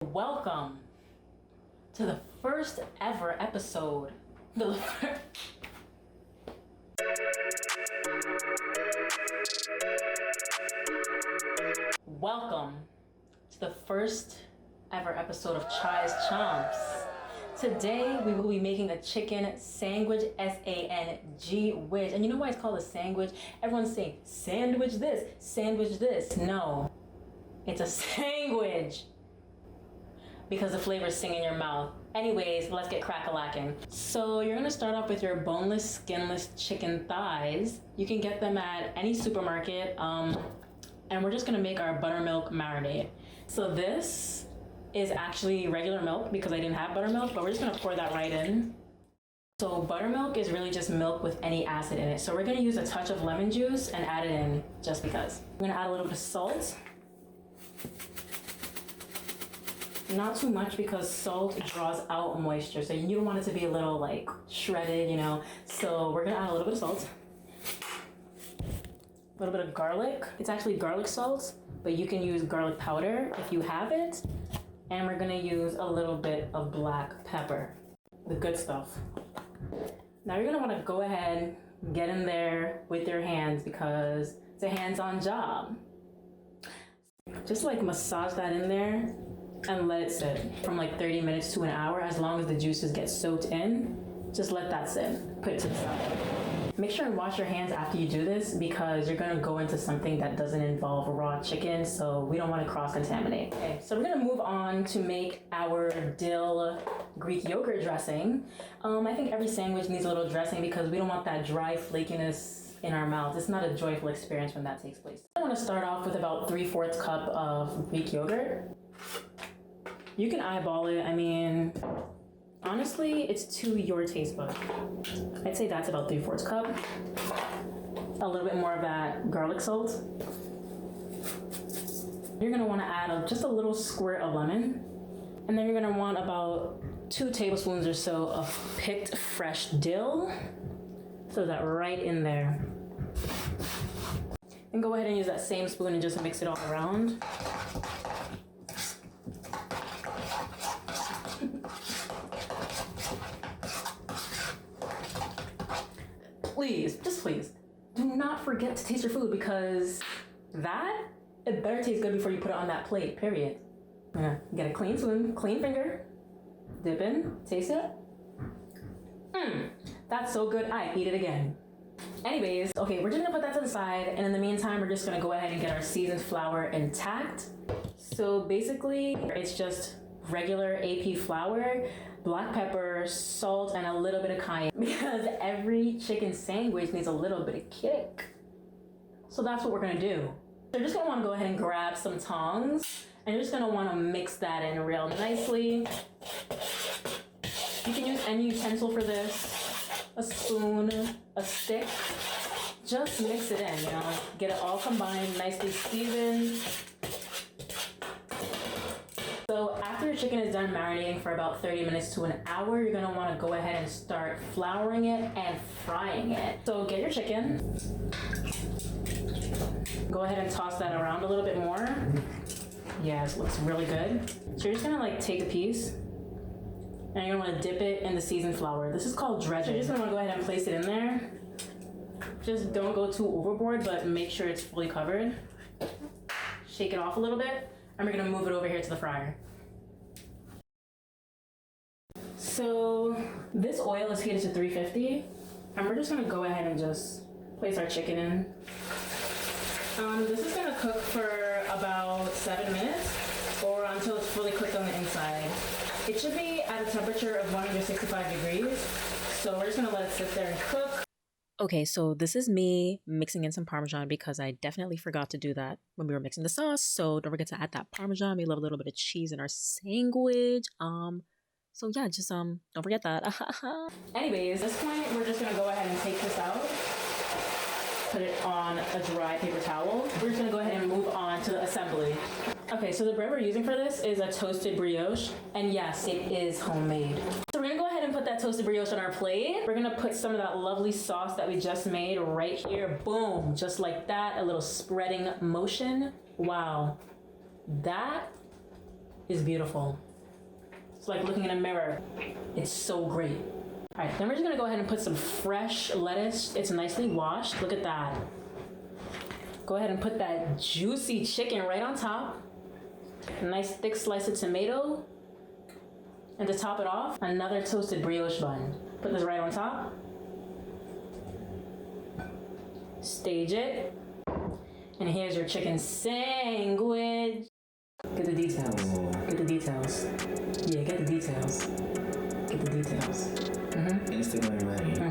Welcome to the first ever episode. Welcome to the first ever episode of Chomps. Today we will be making a chicken SANGwich, SANGwich. And you know why it's called a SANGwich? Everyone's saying sandwich this, sandwich this. No, it's a SANGwich because the flavors sing in your mouth. Anyways, let's get crack-a-lacking. So you're gonna start off with your boneless, skinless chicken thighs. You can get them at any supermarket. And we're just gonna make our buttermilk marinade. So this is actually regular milk because I didn't have buttermilk, but we're just gonna pour that right in. So buttermilk is really just milk with any acid in it. So we're gonna use a touch of lemon juice and add it in just because. I'm gonna add a little bit of salt. Not too much because salt draws out moisture. So you don't want it to be a little like shredded, you know. So we're gonna add a little bit of salt. A little bit of garlic. It's actually garlic salt, but you can use garlic powder if you have it. And we're gonna use a little bit of black pepper, the good stuff. Now you're gonna wanna go ahead, get in there with your hands because it's a hands-on job. Just like massage that in there and let it sit from like 30 minutes to an hour. As long as the juices get soaked in, just let that sit, put it to the side. Make sure and wash your hands after you do this because you're gonna go into something that doesn't involve raw chicken, so we don't wanna cross-contaminate. Okay, so we're gonna move on to make our dill Greek yogurt dressing. I think every sandwich needs a little dressing because we don't want that dry flakiness in our mouth. It's not a joyful experience when that takes place. I wanna start off with about 3/4 cup of Greek yogurt. You can eyeball it. I mean, honestly, it's to your taste bud. I'd say that's about 3/4 cup. A little bit more of that garlic salt. You're gonna wanna add just a little squirt of lemon. And then you're gonna want about 2 tablespoons or so of picked fresh dill. Throw that right in there. And go ahead and use that same spoon and just mix it all around. Please, just please, do not forget to taste your food because it better taste good before you put it on that plate, period. Yeah, get a clean spoon, clean finger, dip in, taste it. That's so good, I eat it again. Anyways, okay, we're just gonna put that to the side, and in the meantime, we're just gonna go ahead and get our seasoned flour intact. So basically, it's just regular AP flour, black pepper, salt, and a little bit of cayenne because every chicken sandwich needs a little bit of kick. So that's what we're gonna do. So you're just gonna wanna go ahead and grab some tongs and you're just gonna wanna mix that in real nicely. You can use any utensil for this, a spoon, a stick. Just mix it in, you know, get it all combined, nicely seasoned. So after your chicken is done marinating for about 30 minutes to an hour, you're gonna wanna go ahead and start flouring it and frying it. So get your chicken. Go ahead and toss that around a little bit more. Yeah, this looks really good. So you're just gonna like take a piece and you're gonna wanna dip it in the seasoned flour. This is called dredging. So you're just gonna wanna go ahead and place it in there. Just don't go too overboard, but make sure it's fully covered. Shake it off a little bit. And we're gonna move it over here to the fryer. So this oil is heated to 350, and we're just gonna go ahead and just place our chicken in. This is gonna cook for about 7 minutes, or until it's fully cooked on the inside. It should be at a temperature of 165 degrees, so we're just gonna let it sit there and cook. Okay, so this is me mixing in some Parmesan because I definitely forgot to do that when we were mixing the sauce. So don't forget to add that Parmesan. We love a little bit of cheese in our sandwich. So yeah, just don't forget that. Anyways, at this point, we're just gonna go ahead and take this out. Put it on a dry paper towel. We're just gonna go ahead and move on to the assembly. Okay, so the bread we're using for this is a toasted brioche, and yes, it is homemade. So we're gonna go ahead and put that toasted brioche on our plate. We're gonna put some of that lovely sauce that we just made right here. Boom, just like that, a little spreading motion. Wow, that is beautiful. It's like looking in a mirror. It's so great. All right, then we're just gonna go ahead and put some fresh lettuce. It's nicely washed. Look at that. Go ahead and put that juicy chicken right on top. A nice thick slice of tomato. And to top it off, another toasted brioche bun. Put this right on top. Stage it. And here's your chicken sandwich. Get the details. Get the details. Yeah, get the details. Get the details. Instagram ready.